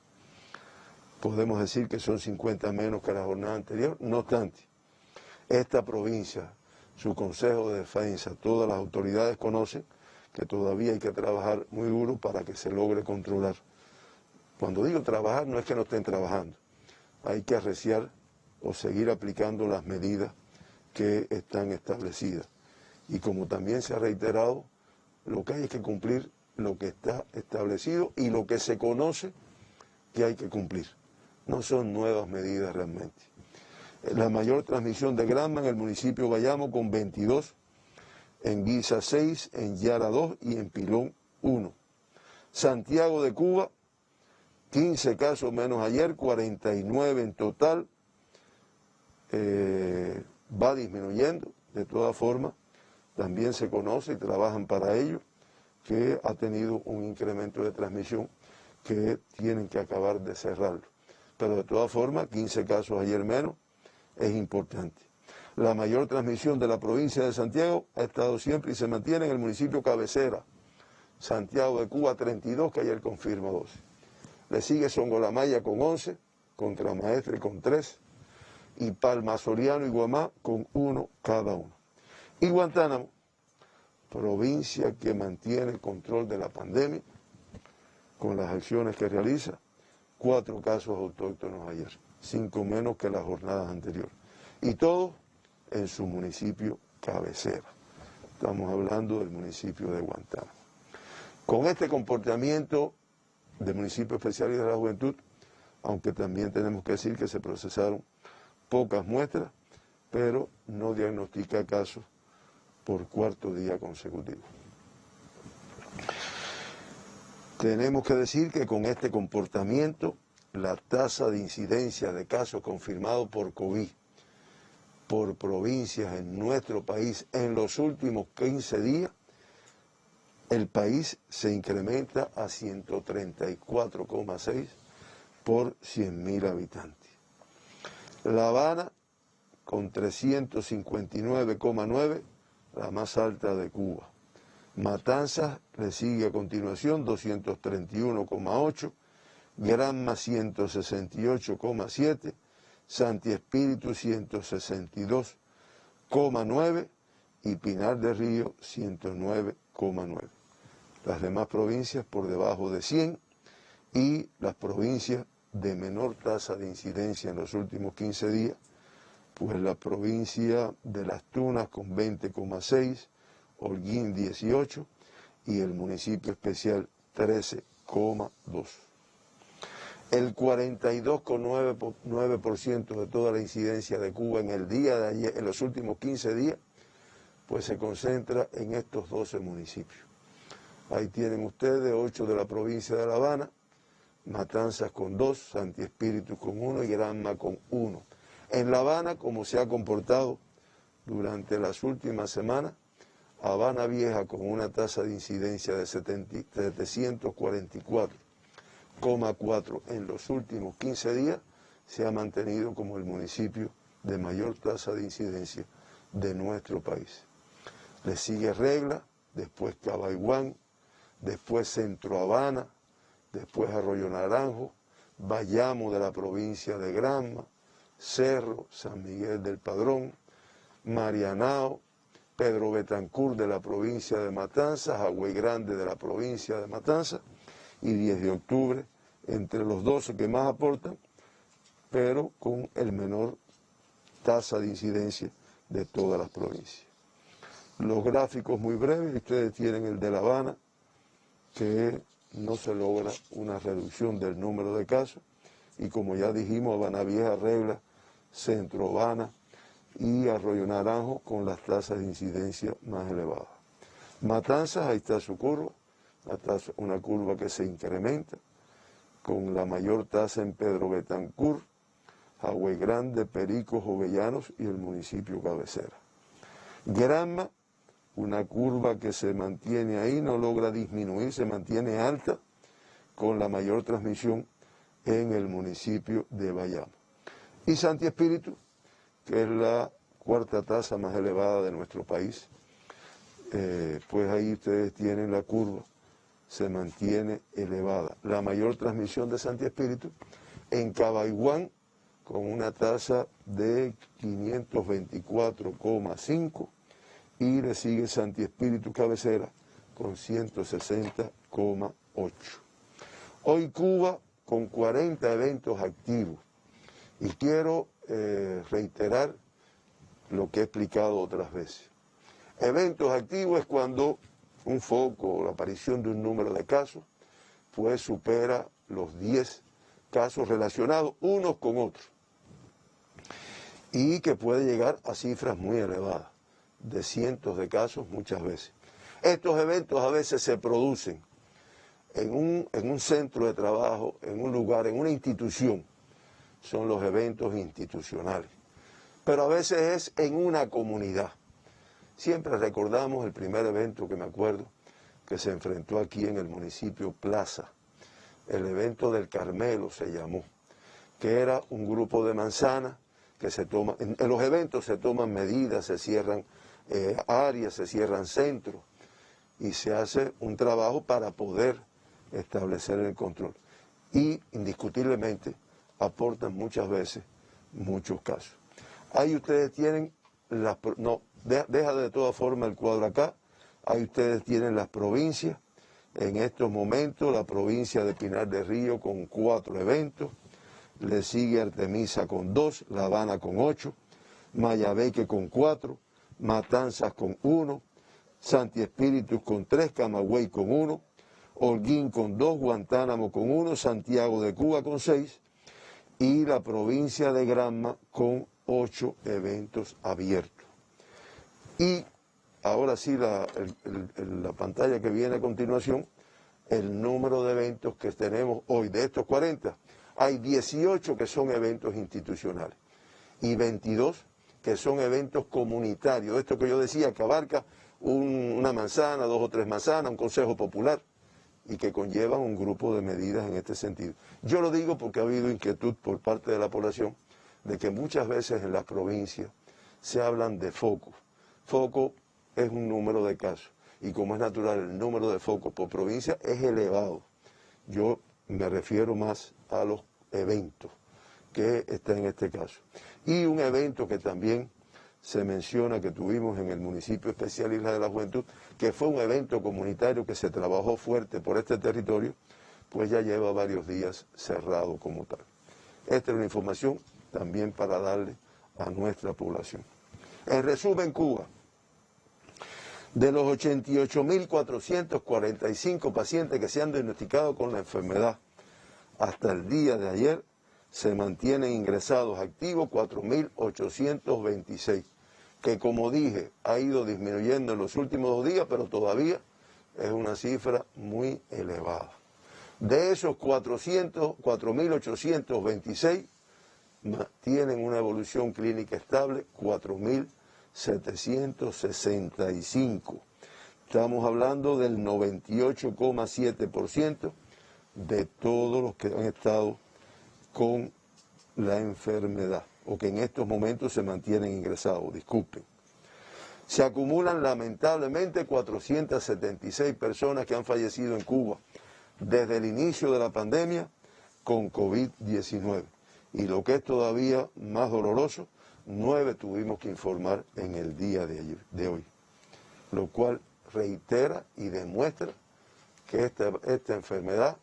Podemos decir que son 50 menos que la jornada anterior. No obstante, esta provincia, su Consejo de Defensa, todas las autoridades conocen que todavía hay que trabajar muy duro para que se logre controlar. Cuando digo trabajar, no es que no estén trabajando. Hay que arreciar o seguir aplicando las medidas que están establecidas. Y como también se ha reiterado, lo que hay es que cumplir lo que está establecido y lo que se conoce que hay que cumplir. No son nuevas medidas realmente. La mayor transmisión de Granma en el municipio de Bayamo con 22, en Guisa 6, en Yara 2 y en Pilón 1. Santiago de Cuba, 15 casos menos ayer, 49 en total. Va disminuyendo, de todas formas, también se conoce y trabajan para ello, que ha tenido un incremento de transmisión que tienen que acabar de cerrarlo. Pero de todas formas, 15 casos ayer menos es importante. La mayor transmisión de la provincia de Santiago ha estado siempre y se mantiene en el municipio cabecera, Santiago de Cuba 32, que ayer confirma 12. Le sigue Songolamaya con 11, Contramaestre con 3, y Palma, Soriano y Guamá con 1 cada uno. Y Guantánamo, provincia que mantiene el control de la pandemia con las acciones que realiza, 4 casos autóctonos ayer, 5 menos que las jornadas anteriores. Y todo en su municipio cabecera. Estamos hablando del municipio de Guantánamo. Con este comportamiento del municipio especial y de la juventud, aunque también tenemos que decir que se procesaron pocas muestras, pero no diagnostica casos por 4º día consecutivo. Tenemos que decir que con este comportamiento, la tasa de incidencia de casos confirmados por COVID por provincias en nuestro país en los últimos 15 días, el país se incrementa a 134,6 por 100.000 habitantes. La Habana con 359,9, la más alta de Cuba. Matanzas le sigue a continuación, 231,8, Granma 168,7, Santi Espíritu 162,9 y Pinar del Río 109,9. Las demás provincias por debajo de 100 y las provincias de menor tasa de incidencia en los últimos 15 días, pues la provincia de Las Tunas con 20,6, Holguín 18 y el municipio especial 13,2. El 42,9% de toda la incidencia de Cuba en el día de ayer, en los últimos 15 días, pues se concentra en estos 12 municipios. Ahí tienen ustedes 8 de la provincia de La Habana, Matanzas con 2, Santi Espíritu con 1 y Granma con 1. En La Habana, como se ha comportado durante las últimas semanas, Habana Vieja con una tasa de incidencia de 744,4 en los últimos 15 días, se ha mantenido como el municipio de mayor tasa de incidencia de nuestro país. Le sigue Regla, después Cabaiguán, después Centro Habana, después Arroyo Naranjo, Bayamo de la provincia de Granma, Cerro, San Miguel del Padrón, Marianao, Pedro Betancur de la provincia de Matanzas, Agüey Grande de la provincia de Matanzas y 10 de octubre, entre los 12 que más aportan, pero con el menor tasa de incidencia de todas las provincias. Los gráficos muy breves, ustedes tienen el de La Habana, que no se logra una reducción del número de casos, y como ya dijimos, Habana Vieja, Regla, Centro Habana y Arroyo Naranjo con las tasas de incidencia más elevadas. Matanzas, ahí está su curva, una curva que se incrementa, con la mayor tasa en Pedro Betancur, Agüey Grande, Pericos, Jovellanos y el municipio cabecera. Granma, una curva que se mantiene ahí, no logra disminuir, se mantiene alta, con la mayor transmisión en el municipio de Bayamo. Y Santi Espíritu, que es la cuarta tasa más elevada de nuestro país, pues ahí ustedes tienen la curva, se mantiene elevada. La mayor transmisión de Santi Espíritu en Cabaiguán, con una tasa de 524,5, y le sigue Santi Espíritu Cabecera con 160,8. Hoy Cuba con 40 eventos activos, y quiero reiterar lo que he explicado otras veces. Eventos activos es cuando un foco o la aparición de un número de casos pues supera los 10 casos relacionados unos con otros, y que puede llegar a cifras muy elevadas, de cientos de casos muchas veces. Estos eventos a veces se producen en un centro de trabajo, en un lugar, en una institución, son los eventos institucionales, pero a veces es en una comunidad. Siempre recordamos el primer evento que me acuerdo, que se enfrentó aquí en el municipio Plaza, el evento del Carmelo se llamó, que era un grupo de manzanas que se toma, en los eventos se toman medidas, se cierran áreas, se cierran centros, y se hace un trabajo para poder establecer el control. Y indiscutiblemente aportan muchas veces muchos casos. Ahí ustedes tienen las... deja de todas formas el cuadro acá. Ahí ustedes tienen las provincias. En estos momentos la provincia de Pinar del Río con 4 eventos. Le sigue Artemisa con 2, La Habana con 8, Mayabeque con 4, Matanzas con 1, Santi Espíritu con 3, Camagüey con 1, Holguín con 2, Guantánamo con 1, Santiago de Cuba con 6 y la provincia de Granma con 8 eventos abiertos. Y ahora sí, la pantalla que viene a continuación, el número de eventos que tenemos hoy. De estos 40, hay 18 que son eventos institucionales y 22 que son eventos comunitarios. Esto que yo decía, que abarca una manzana, 2 o 3 manzanas, un consejo popular, y que conllevan un grupo de medidas en este sentido. Yo lo digo porque ha habido inquietud por parte de la población de que muchas veces en las provincias se hablan de focos. Foco es un número de casos, y como es natural, el número de focos por provincia es elevado. Yo me refiero más a los eventos que está en este caso. Y un evento que también se menciona que tuvimos en el municipio especial Isla de la Juventud, que fue un evento comunitario que se trabajó fuerte por este territorio, pues ya lleva varios días cerrado como tal. Esta es una información también para darle a nuestra población. En resumen, Cuba, de los 88.445 pacientes que se han diagnosticado con la enfermedad hasta el día de ayer, se mantienen ingresados activos 4.826, que como dije, ha ido disminuyendo en los últimos 2 días, pero todavía es una cifra muy elevada. De esos 4.826 tienen una evolución clínica estable, 4.765. Estamos hablando del 98,7% de todos los que han estado con la enfermedad, o que en estos momentos se mantienen ingresados, disculpen. Se acumulan lamentablemente 476 personas que han fallecido en Cuba desde el inicio de la pandemia con COVID-19. Y lo que es todavía más doloroso, 9 tuvimos que informar en el día de hoy, lo cual reitera y demuestra que esta enfermedad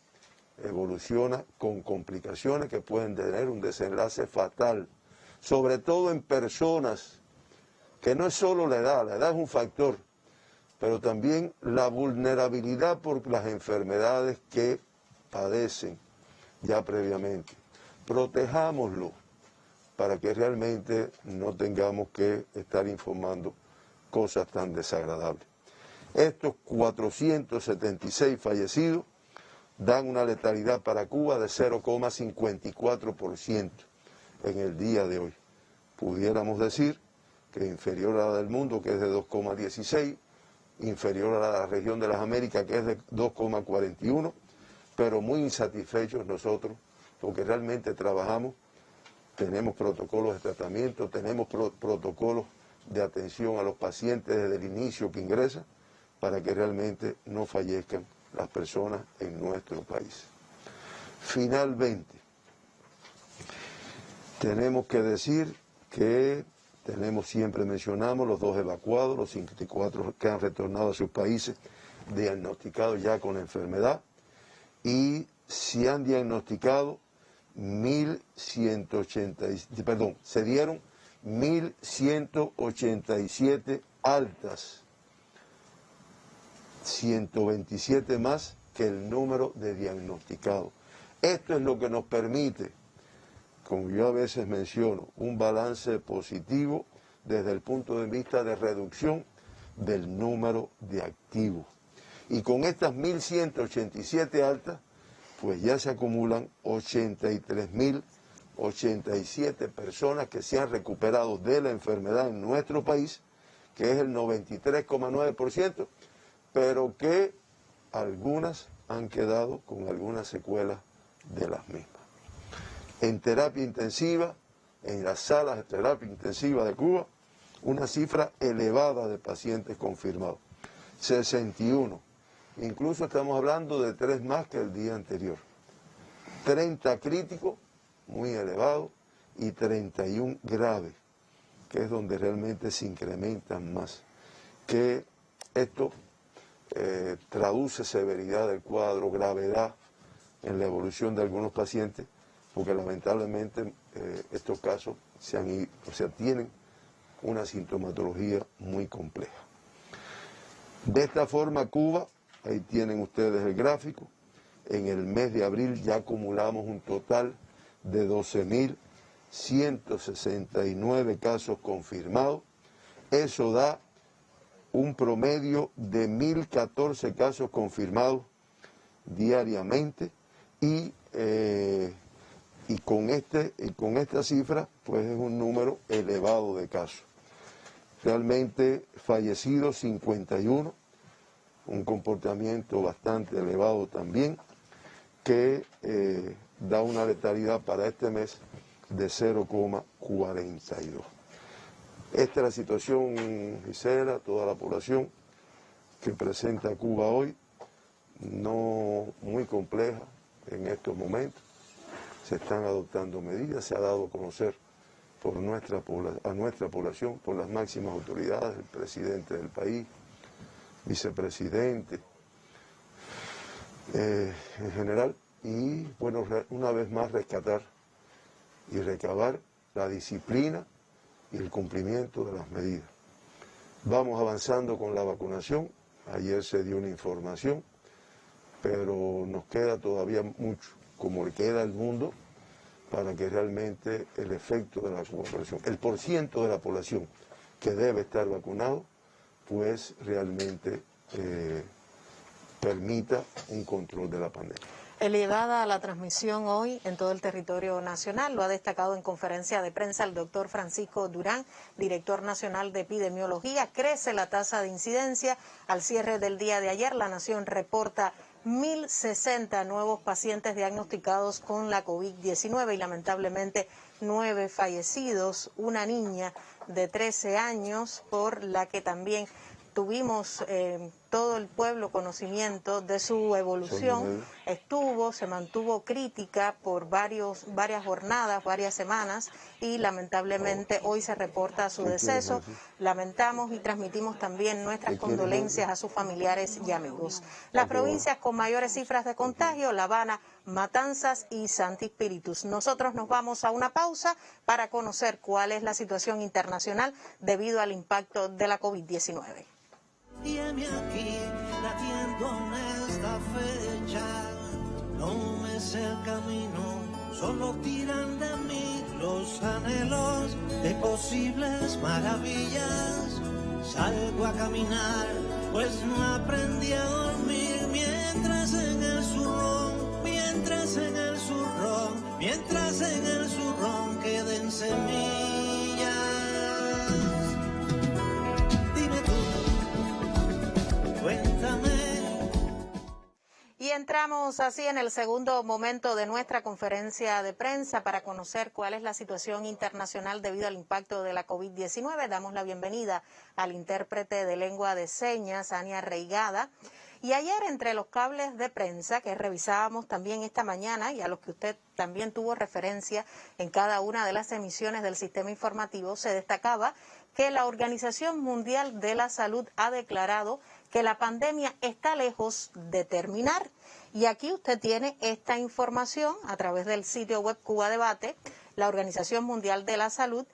evoluciona con complicaciones que pueden tener un desenlace fatal, sobre todo en personas que no es solo la edad es un factor, pero también la vulnerabilidad por las enfermedades que padecen ya previamente. Protejámoslo para que realmente no tengamos que estar informando cosas tan desagradables. Estos 476 fallecidos dan una letalidad para Cuba de 0,54% en el día de hoy. Pudiéramos decir que inferior a la del mundo, que es de 2,16%, inferior a la región de las Américas, que es de 2,41%, pero muy insatisfechos nosotros, porque realmente trabajamos, tenemos protocolos de tratamiento, tenemos protocolos de atención a los pacientes desde el inicio que ingresan, para que realmente no fallezcan las personas en nuestro país. Finalmente, tenemos que decir que siempre mencionamos los 2 evacuados, los 54 que han retornado a sus países diagnosticados ya con la enfermedad, y se han diagnosticado se dieron 1.187 altas, 127 más que el número de diagnosticados. Esto es lo que nos permite, como yo a veces menciono, un balance positivo desde el punto de vista de reducción del número de activos. Y con estas 1.187 altas, pues ya se acumulan 83.087 personas que se han recuperado de la enfermedad en nuestro país, que es el 93,9%, pero que algunas han quedado con algunas secuelas de las mismas. En terapia intensiva, en las salas de terapia intensiva de Cuba, una cifra elevada de pacientes confirmados, 61. Incluso estamos hablando de 3 más que el día anterior. 30 críticos, muy elevados, y 31 graves, que es donde realmente se incrementan más. Que esto traduce severidad del cuadro, gravedad en la evolución de algunos pacientes, porque lamentablemente estos casos tienen una sintomatología muy compleja. De esta forma, Cuba, ahí tienen ustedes el gráfico, en el mes de abril ya acumulamos un total de 12.169 casos confirmados. Eso da un promedio de 1.014 casos confirmados diariamente y con esta cifra pues es un número elevado de casos. Realmente fallecidos 51, un comportamiento bastante elevado también, que da una letalidad para este mes de 0,42. Esta es la situación, Gisela, toda la población que presenta Cuba hoy, no muy compleja en estos momentos. Se están adoptando medidas, se ha dado a conocer a nuestra población, por las máximas autoridades, el presidente del país, vicepresidente, en general, y bueno, una vez más rescatar y recabar la disciplina y el cumplimiento de las medidas. Vamos avanzando con la vacunación, ayer se dio una información, pero nos queda todavía mucho, como le queda al mundo, para que realmente el efecto de la vacunación, el porciento de la población que debe estar vacunado, pues realmente permita un control de la pandemia. Elevada la transmisión hoy en todo el territorio nacional, lo ha destacado en conferencia de prensa el doctor Francisco Durán, director nacional de epidemiología. Crece la tasa de incidencia. Al cierre del día de ayer, la nación reporta 1.060 nuevos pacientes diagnosticados con la COVID-19 y lamentablemente 9 fallecidos, una niña de 13 años por la que también tuvimos todo el pueblo conocimiento de su evolución. Se mantuvo crítica por varias jornadas, varias semanas, y lamentablemente hoy se reporta su deceso. Lamentamos y transmitimos también nuestras condolencias a sus familiares y amigos. Las provincias con mayores cifras de contagio: La Habana, Matanzas y Santi Espíritus. Nosotros nos vamos a una pausa para conocer cuál es la situación internacional debido al impacto de la COVID-19. Y heme aquí, latiendo en esta fecha, no me sé el camino, solo tiran de mí los anhelos de posibles maravillas. Salgo a caminar, pues no aprendí a dormir, mientras en el zurrón, mientras en el zurrón, mientras en el zurrón queden semillas. Cuéntame. Y entramos así en el segundo momento de nuestra conferencia de prensa para conocer cuál es la situación internacional debido al impacto de la COVID-19. Damos la bienvenida al intérprete de lengua de señas, Ania Reigada. Y ayer, entre los cables de prensa que revisábamos también esta mañana y a los que usted también tuvo referencia en cada una de las emisiones del sistema informativo, se destacaba que la Organización Mundial de la Salud ha declarado que la pandemia está lejos de terminar. Y aquí usted tiene esta información a través del sitio web Cuba Debate. La Organización Mundial de la Salud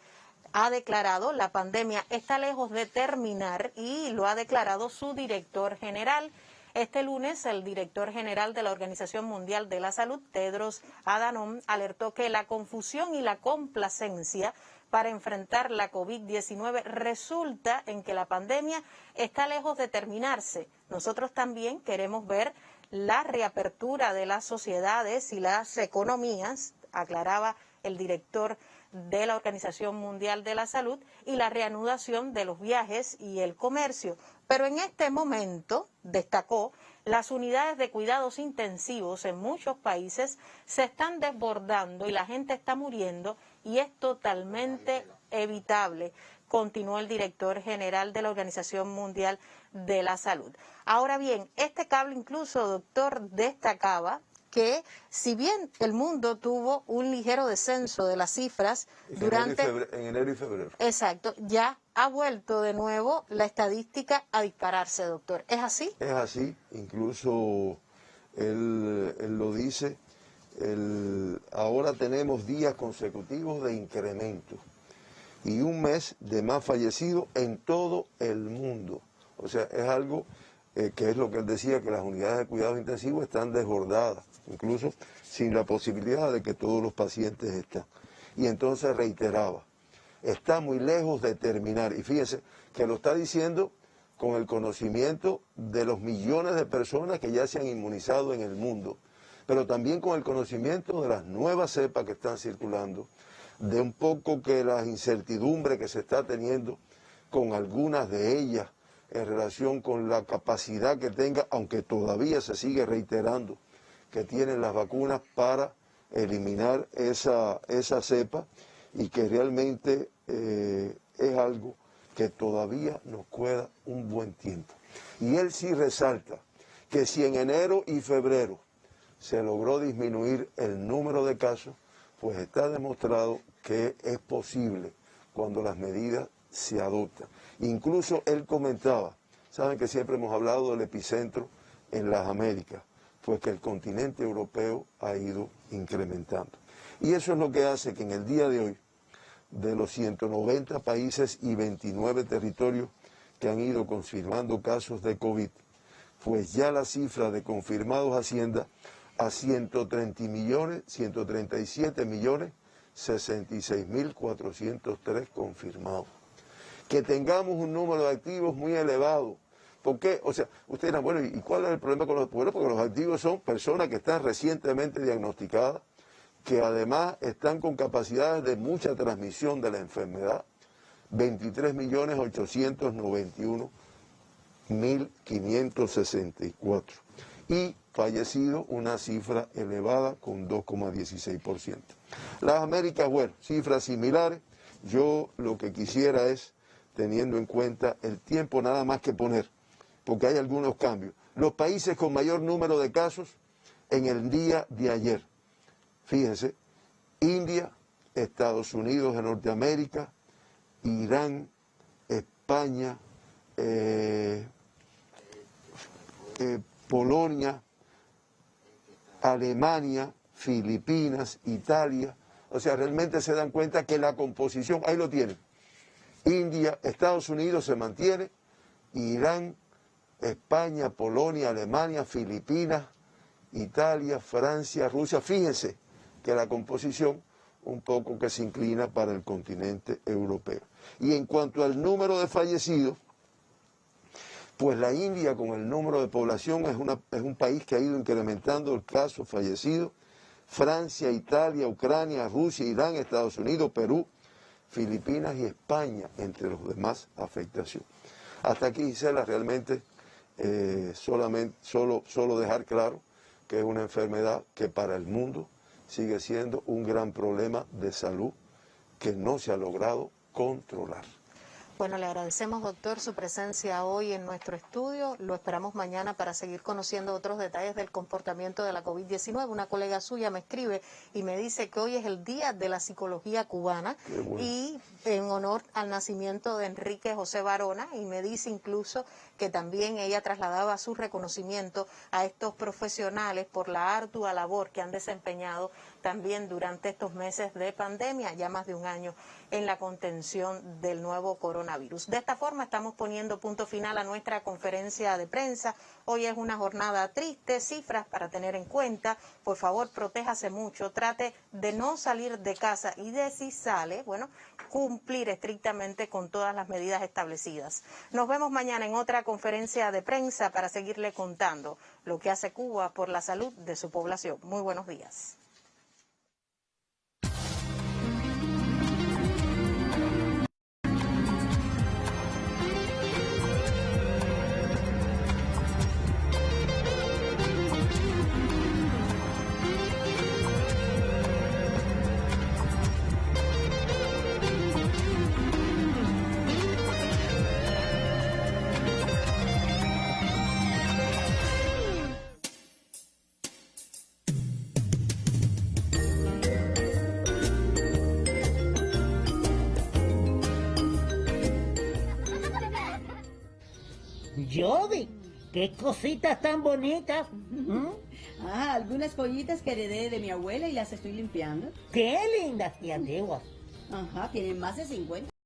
ha declarado la pandemia está lejos de terminar, y lo ha declarado su director general. Este lunes, el director general de la Organización Mundial de la Salud, Tedros Adhanom, alertó que la confusión y la complacencia para enfrentar la COVID-19 resulta en que la pandemia está lejos de terminarse. Nosotros también queremos ver la reapertura de las sociedades y las economías, aclaraba el director de la Organización Mundial de la Salud, y la reanudación de los viajes y el comercio. Pero en este momento, destacó, las unidades de cuidados intensivos en muchos países se están desbordando y la gente está muriendo, y es totalmente evitable, continuó el director general de la Organización Mundial de la Salud. Ahora bien, este cable incluso, doctor, destacaba que si bien el mundo tuvo un ligero descenso de las cifras durante... En enero y febrero. Exacto, ya ha vuelto de nuevo la estadística a dispararse, doctor. ¿Es así? Es así, incluso él lo dice, ahora tenemos días consecutivos de incremento y un mes de más fallecidos en todo el mundo. O sea, es algo que es lo que él decía, que las unidades de cuidados intensivos están desbordadas, incluso sin la posibilidad de que todos los pacientes estén. Y entonces reiteraba, está muy lejos de terminar. Y fíjense que lo está diciendo con el conocimiento de los millones de personas que ya se han inmunizado en el mundo, pero también con el conocimiento de las nuevas cepas que están circulando, de un poco que la incertidumbre que se está teniendo con algunas de ellas en relación con la capacidad que tenga, aunque todavía se sigue reiterando, que tienen las vacunas para eliminar esa cepa, y que realmente es algo que todavía nos queda un buen tiempo. Y él sí resalta que si en enero y febrero se logró disminuir el número de casos, pues está demostrado que es posible cuando las medidas se adoptan. Incluso él comentaba, saben que siempre hemos hablado del epicentro en las Américas, pues que el continente europeo ha ido incrementando. Y eso es lo que hace que en el día de hoy, de los 190 países y 29 territorios que han ido confirmando casos de COVID, pues ya la cifra de confirmados ascienda a 137.066.403 confirmados. Que tengamos un número de activos muy elevado. ¿Por qué? O sea, ustedes dirán, bueno, ¿y cuál es el problema con los? Bueno, porque los activos son personas que están recientemente diagnosticadas, que además están con capacidades de mucha transmisión de la enfermedad. 23.891.564. Y fallecidos, una cifra elevada con 2,16%. Las Américas, bueno, cifras similares. Yo lo que quisiera es, teniendo en cuenta el tiempo, nada más que poner porque hay algunos cambios. Los países con mayor número de casos en el día de ayer. Fíjense, India, Estados Unidos de Norteamérica, Irán, España, Polonia, Alemania, Filipinas, Italia. O sea, realmente se dan cuenta que la composición, ahí lo tienen. India, Estados Unidos se mantiene, Irán, España, Polonia, Alemania, Filipinas, Italia, Francia, Rusia. Fíjense que la composición un poco que se inclina para el continente europeo. Y en cuanto al número de fallecidos, pues la India con el número de población es un país que ha ido incrementando el caso fallecido. Francia, Italia, Ucrania, Rusia, Irán, Estados Unidos, Perú, Filipinas y España, entre los demás afectaciones. Hasta aquí, Gisela, realmente solo dejar claro que es una enfermedad que para el mundo sigue siendo un gran problema de salud que no se ha logrado controlar. Bueno, le agradecemos, doctor, su presencia hoy en nuestro estudio. Lo esperamos mañana para seguir conociendo otros detalles del comportamiento de la COVID-19. Una colega suya me escribe y me dice que hoy es el Día de la Psicología Cubana y en honor al nacimiento de Enrique José Varona, y me dice incluso que también ella trasladaba su reconocimiento a estos profesionales por la ardua labor que han desempeñado también durante estos meses de pandemia, ya más de un año en la contención del nuevo coronavirus. De esta forma estamos poniendo punto final a nuestra conferencia de prensa. Hoy es una jornada triste, cifras para tener en cuenta. Por favor, protéjase mucho, trate de no salir de casa y de si sale, bueno, cumplir estrictamente con todas las medidas establecidas. Nos vemos mañana en otra conferencia de prensa para seguirle contando lo que hace Cuba por la salud de su población. Muy buenos días. Jody, qué cositas tan bonitas. Algunas joyitas que heredé de mi abuela y las estoy limpiando. Qué lindas y antiguas. Tienen más de 50.